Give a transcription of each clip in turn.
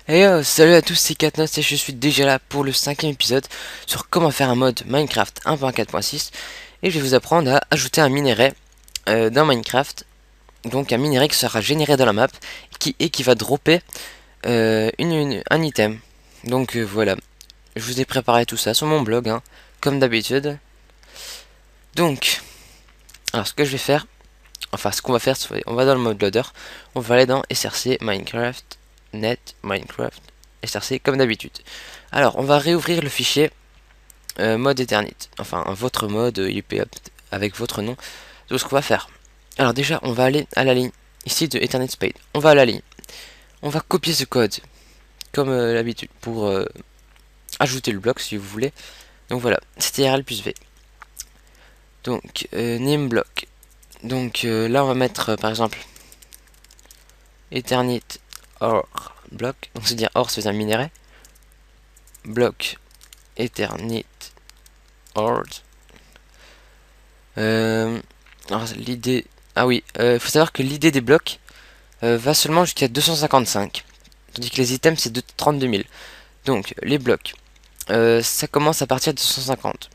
Salut à tous, c'est Katnos et je suis déjà là pour le cinquième épisode sur comment faire un mode Minecraft 1.4.6 et je vais vous apprendre à ajouter un minerai dans Minecraft, donc un minerai qui sera généré dans la map qui va dropper un item. Donc voilà, je vous ai préparé tout ça sur mon blog, hein, comme d'habitude. Donc, alors ce que je vais faire, enfin ce qu'on va faire, on va dans le mode loader, on va aller dans src Minecraft, net Minecraft, src comme d'habitude. Alors on va réouvrir le fichier mode Eternit, enfin votre mode IP avec votre nom. Donc ce qu'on va faire, alors déjà on va aller à la ligne ici de Eternit Spade, on va à la ligne, on va copier ce code comme l'habitude pour ajouter le bloc si vous voulez. Donc voilà, CTRL plus V. Donc name block. Donc là on va mettre par exemple Eternit or block, donc c'est dire or c'est un minerai, bloc Eternit ord. Alors l'idée, ah oui, faut savoir que l'idée des blocs va seulement jusqu'à 255, tandis que les items c'est de 32 000. Donc les blocs, ça commence à partir de 150,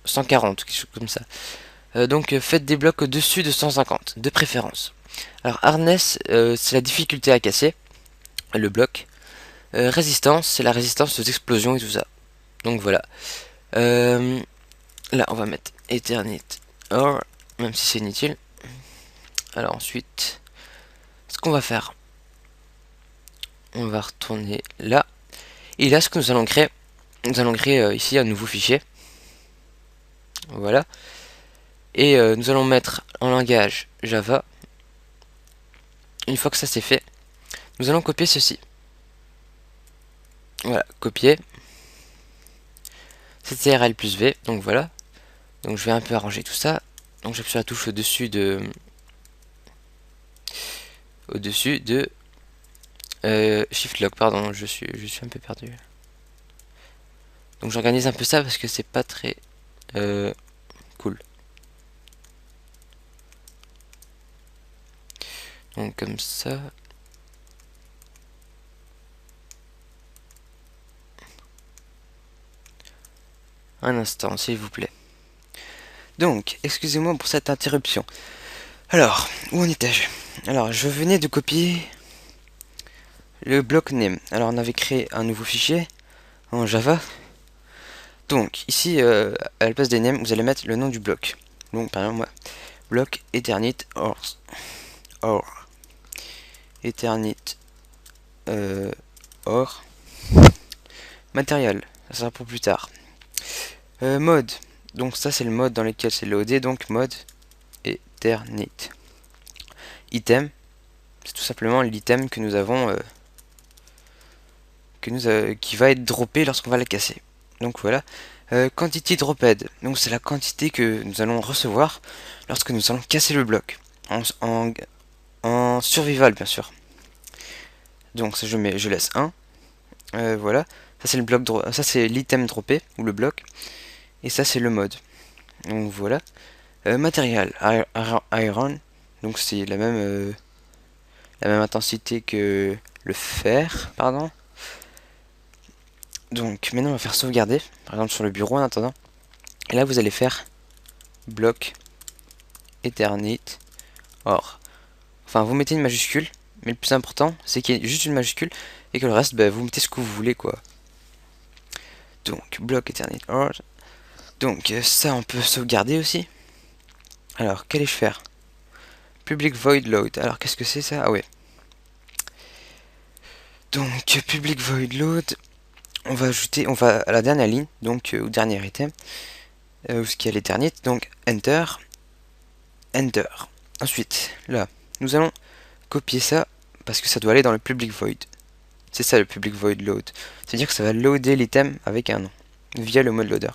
140, quelque chose comme ça. Donc faites des blocs au-dessus de 150, de préférence. Alors hardness, c'est la difficulté à casser le bloc. Résistance, c'est la résistance aux explosions et tout ça. Donc voilà. Là, on va mettre Eternit or, même si c'est inutile. Alors ensuite, ce qu'on va faire, on va retourner là. Et là, ce que nous allons créer ici un nouveau fichier. Voilà. Et nous allons mettre en langage Java. Une fois que ça c'est fait, nous allons copier ceci. Voilà, copier. CTRL plus V, donc voilà. Donc je vais un peu arranger tout ça. Donc j'appuie sur la touche au-dessus de Shift Lock, pardon, je suis un peu perdu. Donc j'organise un peu ça parce que c'est pas très cool. Donc comme ça. Un instant, s'il vous plaît. Donc, excusez-moi pour cette interruption. Alors, où en étais-je? Alors, je venais de copier le bloc name. Alors, on avait créé un nouveau fichier en Java. Donc, ici, à la place des names, vous allez mettre le nom du bloc. Donc, par exemple, moi, bloc Eternit or Eternit or matériel. Ça sera pour plus tard. Mode. Donc, ça, c'est le mode dans lequel c'est loadé. Donc, mode Eternit. Item. C'est tout simplement l'item que nous avons qui va être droppé lorsqu'on va la casser. Donc voilà. Quantity dropped. Donc c'est la quantité que nous allons recevoir lorsque nous allons casser le bloc. En survival bien sûr. Donc ça je laisse 1. Voilà. Ça c'est le bloc ça c'est l'item droppé ou le bloc. Et ça c'est le mode. Donc voilà. Matériel iron. Donc c'est la même intensité que le fer, pardon. Donc maintenant on va faire sauvegarder, par exemple sur le bureau en attendant. Et là vous allez faire bloc Eternit or. Enfin vous mettez une majuscule, mais le plus important c'est qu'il y ait juste une majuscule et que le reste bah, vous mettez ce que vous voulez quoi. Donc bloc Eternit or. Donc ça on peut sauvegarder aussi. Alors qu'allais-je faire? Public void load. Alors qu'est-ce que c'est ça? Ah ouais. Donc public void load. On va à la dernière ligne, donc au dernier item, où ce qui est l'Eternit, donc enter. Enter. Ensuite, là, nous allons copier ça parce que ça doit aller dans le public void. C'est ça le public void load. C'est-à-dire que ça va loader l'item avec un nom via le mode loader.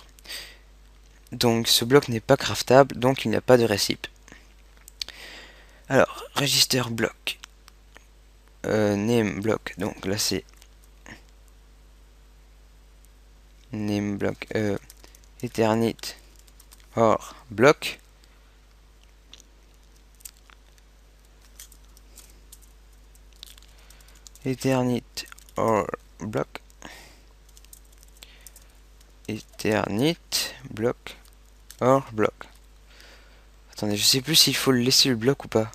Donc ce bloc n'est pas craftable, donc il n'y a pas de récip. Alors, register block. Name block. Donc là c'est name block. Eternit or block. Eternit or block. Eternit block or block. Attendez, je sais plus s'il faut le laisser le bloc ou pas.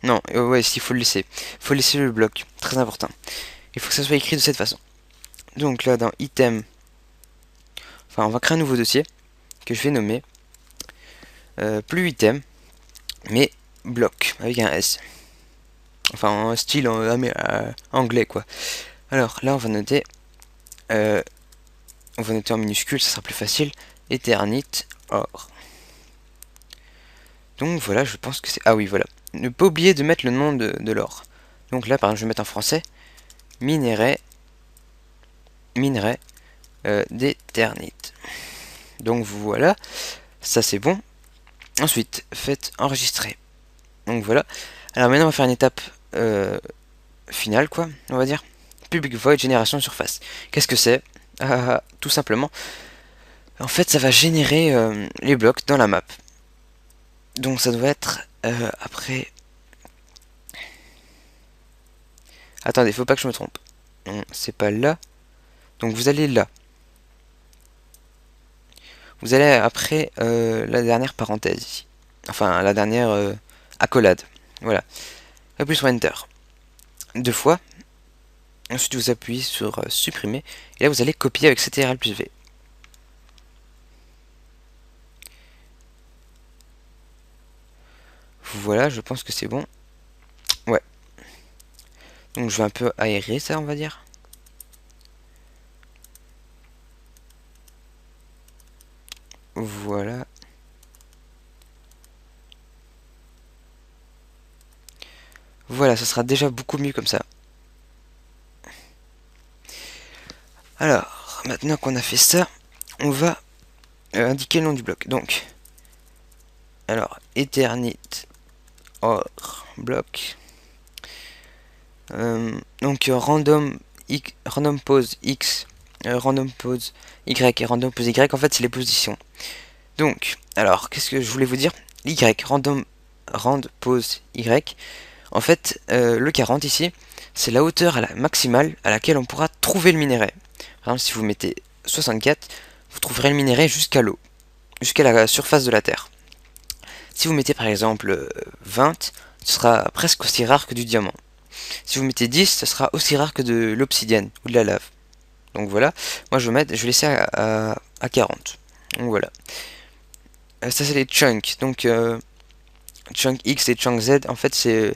Non, ouais, s'il faut le laisser. Il faut laisser le bloc, très important. Il faut que ça soit écrit de cette façon. Donc là, dans item, enfin, on va créer un nouveau dossier que je vais nommer plus item, mais bloc avec un S. Enfin, en style anglais quoi. Alors là, on va noter en minuscule, ça sera plus facile. Eternit or. Donc voilà, je pense que c'est... Ah oui, voilà. Ne pas oublier de mettre le nom de l'or. Donc là, par exemple, je vais mettre en français minerai d'éternite. Donc voilà, ça c'est bon. Ensuite, faites enregistrer. Donc voilà. Alors maintenant, on va faire une étape finale, quoi, on va dire. Public void génération surface. Qu'est-ce que c'est? Tout simplement. En fait, ça va générer les blocs dans la map. Donc ça doit être après... Attendez, faut pas que je me trompe. Non, c'est pas là. Donc vous allez là. Vous allez après la dernière parenthèse ici. Enfin, la dernière accolade. Voilà. Et plus Enter. 2 fois. Ensuite, vous appuyez sur supprimer. Et là, vous allez copier avec CTRL plus V. Voilà, je pense que c'est bon. Ouais. Donc, je vais un peu aérer ça, on va dire. Voilà. Voilà, ça sera déjà beaucoup mieux comme ça. Alors, maintenant qu'on a fait ça, on va indiquer le nom du bloc. Donc, alors, Eternit or block. Donc, random pose X, random pose Y et random pose Y, en fait, c'est les positions. Donc, alors, qu'est-ce que je voulais vous dire? Y, rand pose Y. En fait, le 40 ici, c'est la hauteur maximale à laquelle on pourra trouver le minerai. Par exemple, si vous mettez 64, vous trouverez le minerai jusqu'à l'eau, jusqu'à la surface de la Terre. Si vous mettez par exemple 20, ce sera presque aussi rare que du diamant. Si vous mettez 10, ce sera aussi rare que de l'obsidienne ou de la lave. Donc voilà, moi je vais laisser à 40. Donc voilà. Ça c'est les chunks. Donc chunk X et chunk Z, en fait c'est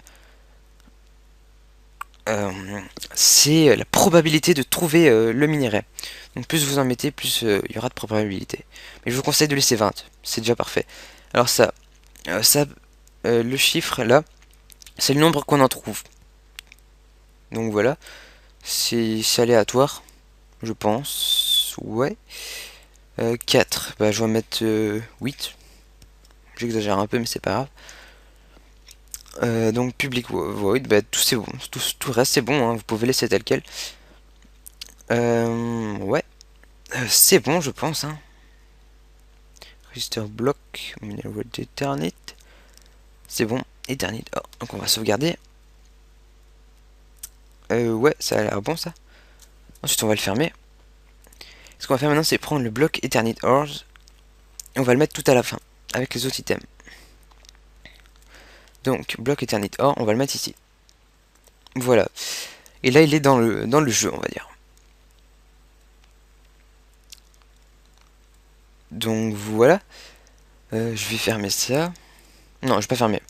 la probabilité de trouver le minerai. Donc plus vous en mettez, plus il y aura de probabilité. Mais je vous conseille de laisser 20, c'est déjà parfait. Alors le chiffre là, c'est le nombre qu'on en trouve. Donc voilà, c'est aléatoire, je pense. Ouais. 4, bah je vais mettre 8. J'exagère un peu mais c'est pas grave. Donc public void, bah tout c'est bon, tout reste c'est bon, hein, vous pouvez laisser tel quel. Ouais, c'est bon je pense. Hein. Register block, mineral eternit, c'est bon, eternit. Oh, donc on va sauvegarder. Ouais, ça a l'air bon ça. Ensuite on va le fermer. Ce qu'on va faire maintenant c'est prendre le bloc eternit ores et on va le mettre tout à la fin avec les autres items. Donc bloc eternit ore, on va le mettre ici. Voilà. Et là il est dans le jeu on va dire. Donc voilà. Je vais fermer ça. Non, je vais pas fermer.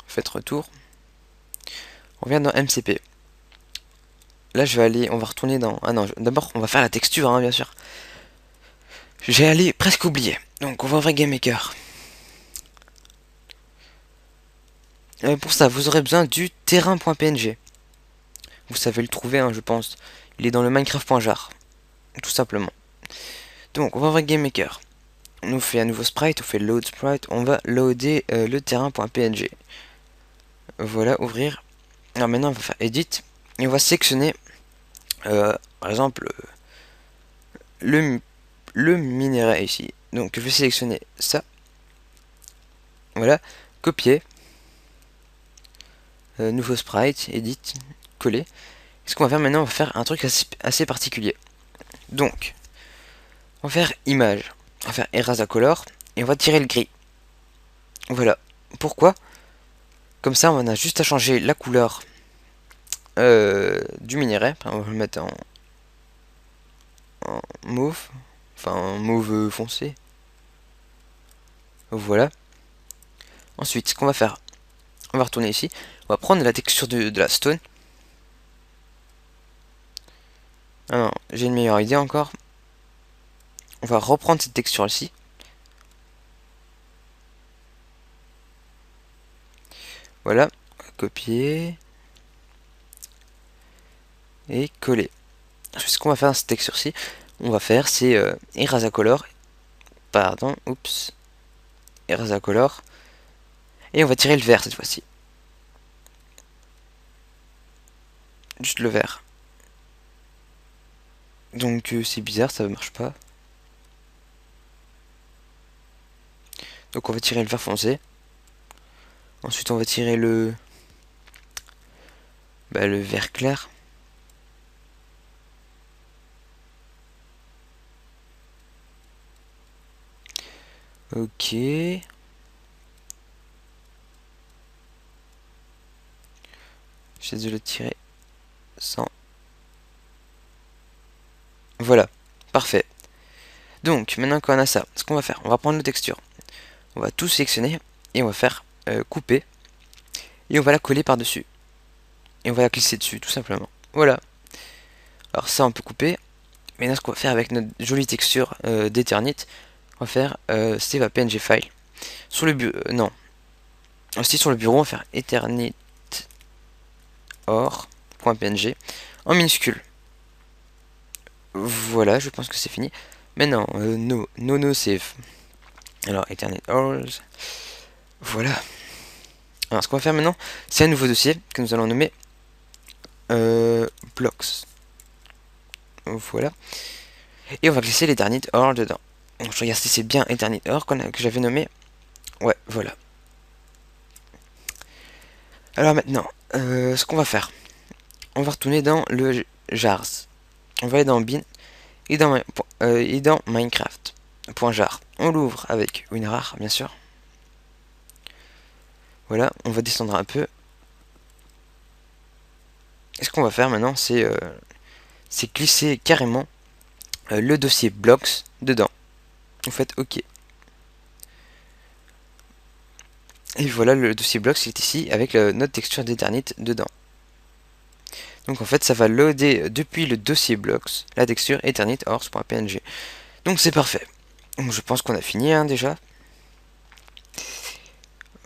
Faites retour. On revient dans MCP. Là, je vais aller. On va retourner dans. Ah non, d'abord, on va faire la texture, hein, bien sûr. J'ai allé presque oublier. Donc, on va ouvrir GameMaker. Pour ça, vous aurez besoin du terrain.png. Vous savez le trouver, hein, je pense. Il est dans le Minecraft.jar. Tout simplement. Donc, on va ouvrir GameMaker. On nous fait un nouveau sprite, on fait load sprite. On va loader le terrain.png. Voilà, ouvrir. Alors maintenant, on va faire edit. Et on va sélectionner, par exemple, le minerai ici. Donc, je vais sélectionner ça. Voilà, copier. Nouveau sprite, edit. coller. Ce qu'on va faire maintenant, on va faire un truc assez particulier. Donc, on va faire image, on va faire erase à color et on va tirer le gris. Voilà. Pourquoi? Comme ça, on a juste à changer la couleur du minerai. On va le mettre en mauve, enfin en mauve foncé. Voilà. Ensuite, ce qu'on va faire, on va retourner ici. On va prendre la texture de la stone. Ah non, j'ai une meilleure idée encore. On va reprendre cette texture ici. Voilà, copier et coller. Ce qu'on va faire dans cette texture-ci, on va faire c'est erase à color. Pardon, oups. Erase à color. Et on va tirer le vert cette fois-ci. Juste le vert. Donc c'est bizarre, ça ne marche pas. Donc on va tirer le vert foncé. Ensuite on va tirer le vert clair. Ok. J'essaie de le tirer sans. Voilà, parfait. Donc maintenant qu'on a ça, ce qu'on va faire, on va prendre la texture. On va tout sélectionner et on va faire couper. Et on va la coller par-dessus. Et on va la glisser dessus, tout simplement. Voilà. Alors ça on peut couper. Maintenant ce qu'on va faire avec notre jolie texture d'Eternit, on va faire save a PNG file. Sur le bureau, non. Aussi sur le bureau, on va faire Eternit or.png en minuscule. Voilà, je pense que c'est fini. Maintenant, no save. Alors, Eternit or. Voilà. Alors, ce qu'on va faire maintenant, c'est un nouveau dossier que nous allons nommer blocks. Voilà. Et on va glisser l'Eternit or dedans. Donc, je regarde si c'est bien Eternit or que j'avais nommé. Ouais, voilà. Alors maintenant, ce qu'on va faire, on va retourner dans le jars. On va aller dans bin et dans Minecraft. .jar. On l'ouvre avec WinRAR, bien sûr. Voilà, on va descendre un peu. Et ce qu'on va faire maintenant, c'est glisser carrément le dossier blocks dedans. Vous faites OK. Et voilà, le dossier blocks est ici avec notre texture d'Eternit dedans. Donc en fait, ça va loader depuis le dossier blocks la texture Eternit ors.png. Donc c'est parfait. Donc je pense qu'on a fini hein, déjà.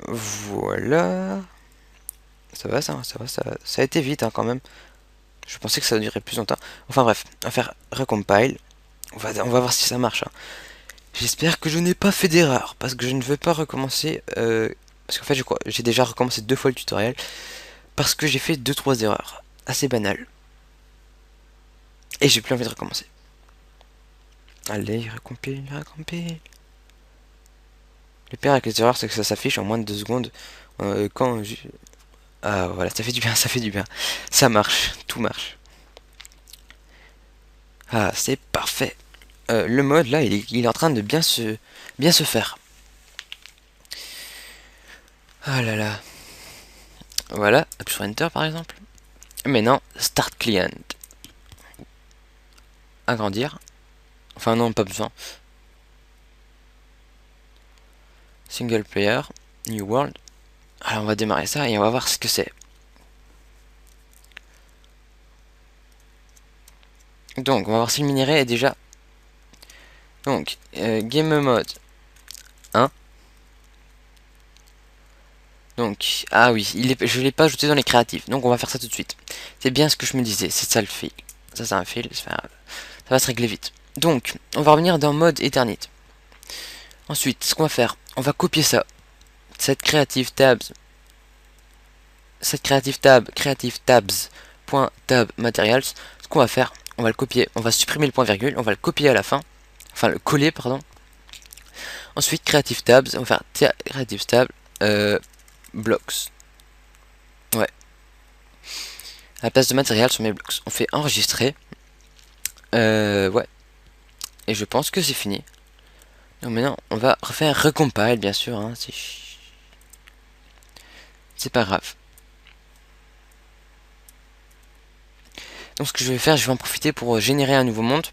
Voilà. Ça va, ça a été vite hein, quand même. Je pensais que ça durerait plus longtemps. Enfin bref, on va faire recompile. On va voir si ça marche. Hein. J'espère que je n'ai pas fait d'erreur. Parce que je ne veux pas recommencer. Parce qu'en fait, j'ai déjà recommencé 2 fois le tutoriel. Parce que j'ai fait 2-3 erreurs. Assez banales. Et j'ai plus envie de recommencer. Allez, recompile. Le pire avec les erreurs, c'est que ça s'affiche en moins de 2 secondes. Quand ah voilà, ça fait du bien, ça fait du bien. Ça marche, tout marche. Ah, c'est parfait. Le mode là, il est en train de bien se faire. Ah là là. Voilà, appuie sur Enter par exemple. Maintenant, Start Client. Agrandir. Enfin non, pas besoin. Single Player, New World. Alors on va démarrer ça et on va voir ce que c'est. Donc on va voir si le minerai est déjà. Donc Game Mode 1. Donc ah oui, je l'ai pas ajouté dans les créatifs. Donc on va faire ça tout de suite. C'est bien ce que je me disais, c'est ça le fil. Ça c'est un fil, ça va se régler vite. Donc on va revenir dans mode Eternit. Ensuite, ce qu'on va faire, on va copier ça. Cette creative tabs creative tabs.tab materials. Ce qu'on va faire, on va le copier, on va supprimer le point virgule, on va le copier à la fin, enfin le coller pardon. Ensuite creative tabs, on va faire creative tab blocks. Ouais. la place de matériel sur mes blocs. On fait enregistrer. Ouais. Et je pense que c'est fini. Donc maintenant, on va refaire recompile, bien sûr. Hein, c'est pas grave. Donc ce que je vais faire, je vais en profiter pour générer un nouveau monde.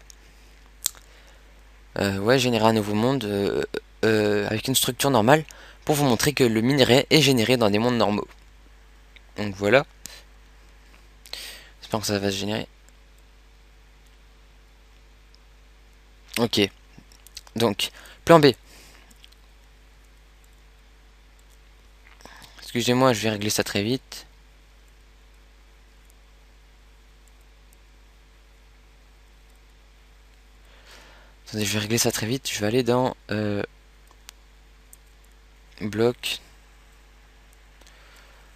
Ouais, générer un nouveau monde avec une structure normale pour vous montrer que le minerai est généré dans des mondes normaux. Donc voilà. J'espère que ça va se générer. Ok. Donc, plan B. Excusez-moi, je vais régler ça très vite. Attendez, je vais régler ça très vite. Je vais aller dans bloc.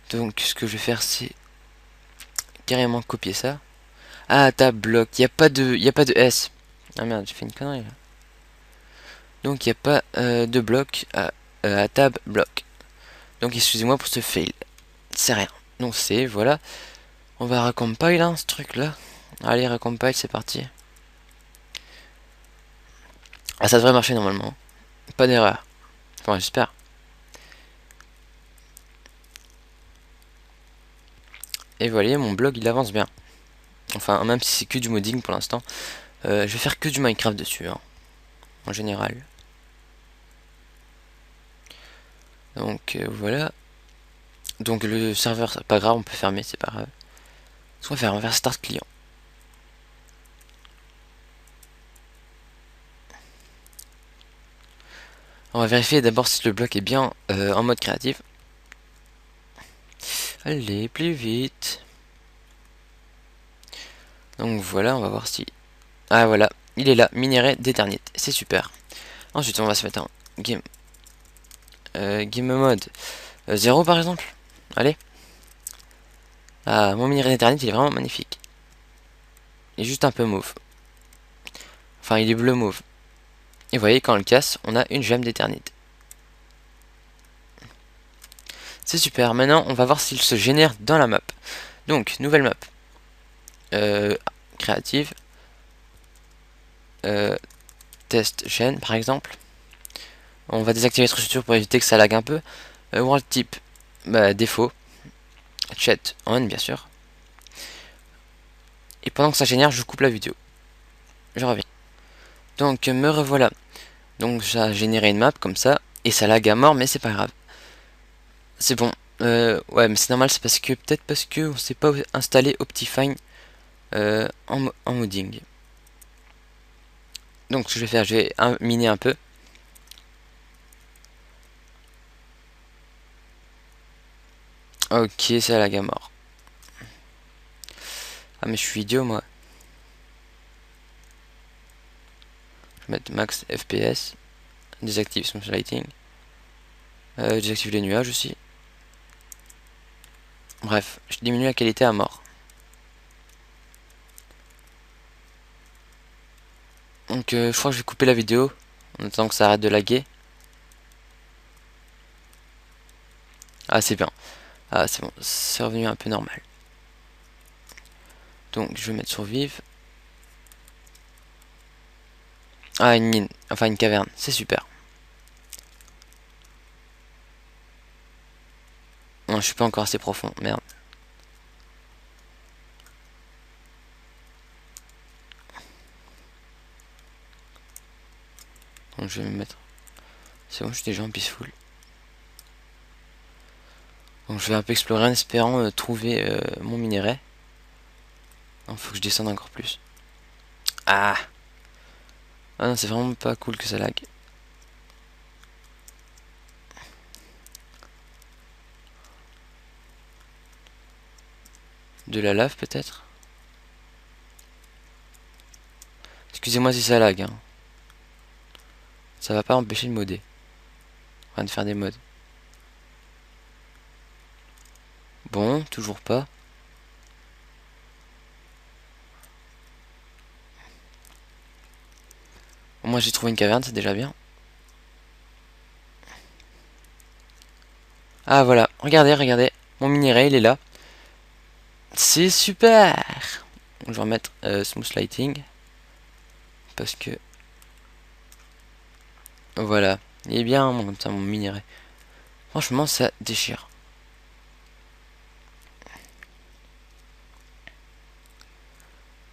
Donc, ce que je vais faire, c'est carrément copier ça. Ah, tab bloc. Il y a pas de S. Ah merde, j'ai fait une connerie là. Donc, il n'y a pas de bloc à tab bloc. Donc, excusez-moi pour ce fail. C'est rien. Donc, c'est voilà. On va recompile hein, ce truc là. Allez, recompile, c'est parti. Ah, ça devrait marcher normalement. Pas d'erreur. Enfin, j'espère. Et voilà, mon blog il avance bien. Enfin, même si c'est que du modding pour l'instant. Je vais faire que du Minecraft dessus, hein, en général. Donc voilà. Donc le serveur, c'est pas grave, on peut fermer, c'est pas grave. Ce qu'on va faire, on va faire start client. On va vérifier d'abord si le bloc est bien en mode créatif. Allez, plus vite. Donc voilà, on va voir si... Ah voilà, il est là, minerai d'éternité, c'est super. Ensuite, on va se mettre en game, game mode 0 par exemple. Allez. Ah, mon minerai d'éternité, il est vraiment magnifique. Il est juste un peu mauve. Enfin, il est bleu mauve. Et vous voyez, quand on le casse, on a une gemme d'éternité. C'est super. Maintenant, on va voir s'il se génère dans la map. Donc, nouvelle map. Créative. Test chaîne, par exemple. On va désactiver notre structure pour éviter que ça lag un peu. World type, bah, défaut. Chat on, bien sûr. Et pendant que ça génère, je coupe la vidéo. Je reviens. Donc, me revoilà. Donc, ça a généré une map comme ça. Et ça lag à mort, mais c'est pas grave. C'est bon. Ouais, mais c'est normal, c'est parce que peut-être parce que on s'est pas installé Optifine en modding. Donc, ce que je vais faire, je vais miner un peu. Ok, c'est lag à mort. Ah, mais je suis idiot, moi. Je vais mettre max FPS. Désactive smooth lighting. Désactive les nuages aussi. Bref, je diminue la qualité à mort. Donc je crois que je vais couper la vidéo en attendant que ça arrête de laguer. Ah c'est bien. Ah c'est bon, c'est revenu un peu normal. Donc je vais mettre sur vive. Ah une mine, enfin une caverne, c'est super. Non je suis pas encore assez profond, merde. Donc je vais me mettre... C'est bon, je suis déjà en peaceful. Donc je vais un peu explorer en espérant trouver mon minerai. Il faut que je descende encore plus. Ah. Ah non, c'est vraiment pas cool que ça lag. De la lave peut-être. Excusez-moi si ça lag, hein. Ça va pas empêcher de modder. Enfin de faire des mods. Bon, toujours pas. Moi j'ai trouvé une caverne, c'est déjà bien. Ah voilà, regardez, regardez. Mon minerai, il est là. C'est super. Je vais remettre smooth lighting. Parce que... Voilà. Il est bien mon minerai. Franchement, ça déchire.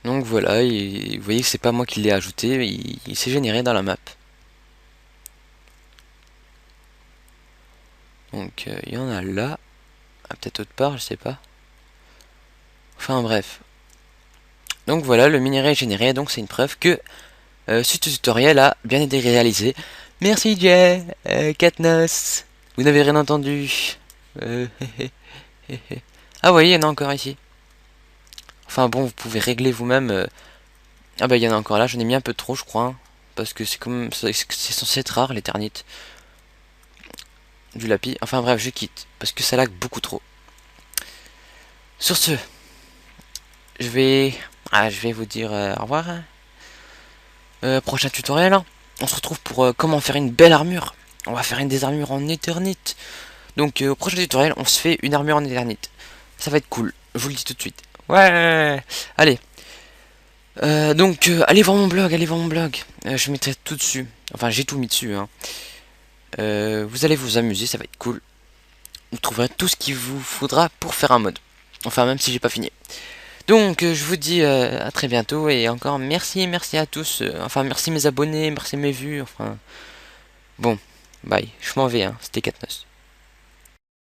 Donc voilà, vous voyez que c'est pas moi qui l'ai ajouté, il s'est généré dans la map. Donc il y en a là. Ah, peut-être autre part, je sais pas. Enfin bref. Donc voilà, le minerai est généré, donc c'est une preuve que ce tutoriel a bien été réalisé. Merci Jay, Katnos. Vous n'avez rien entendu. Euh, ah oui, il y en a encore ici. Enfin bon, vous pouvez régler vous-même. Ah bah il y en a encore là, j'en ai mis un peu trop je crois. Hein, parce que c'est censé être rare l'éternite. Du lapis. Enfin bref, je quitte. Parce que ça lag beaucoup trop. Sur ce, je vais... je vais vous dire au revoir. Prochain tutoriel. Hein. On se retrouve pour comment faire une belle armure. On va faire une des armures en éternite. Donc au prochain tutoriel, on se fait une armure en éternite. Ça va être cool. Je vous le dis tout de suite. Ouais. Allez. Donc allez voir mon blog, allez voir mon blog. Je mettrai tout dessus. Enfin j'ai tout mis dessus. Hein. Vous allez vous amuser, ça va être cool. Vous trouverez tout ce qu'il vous faudra pour faire un mode. Enfin même si j'ai pas fini. Donc je vous dis à très bientôt et encore merci à tous. Enfin merci mes abonnés, merci mes vues. Enfin bon, bye. Je m'en vais. Hein. C'était Katnos.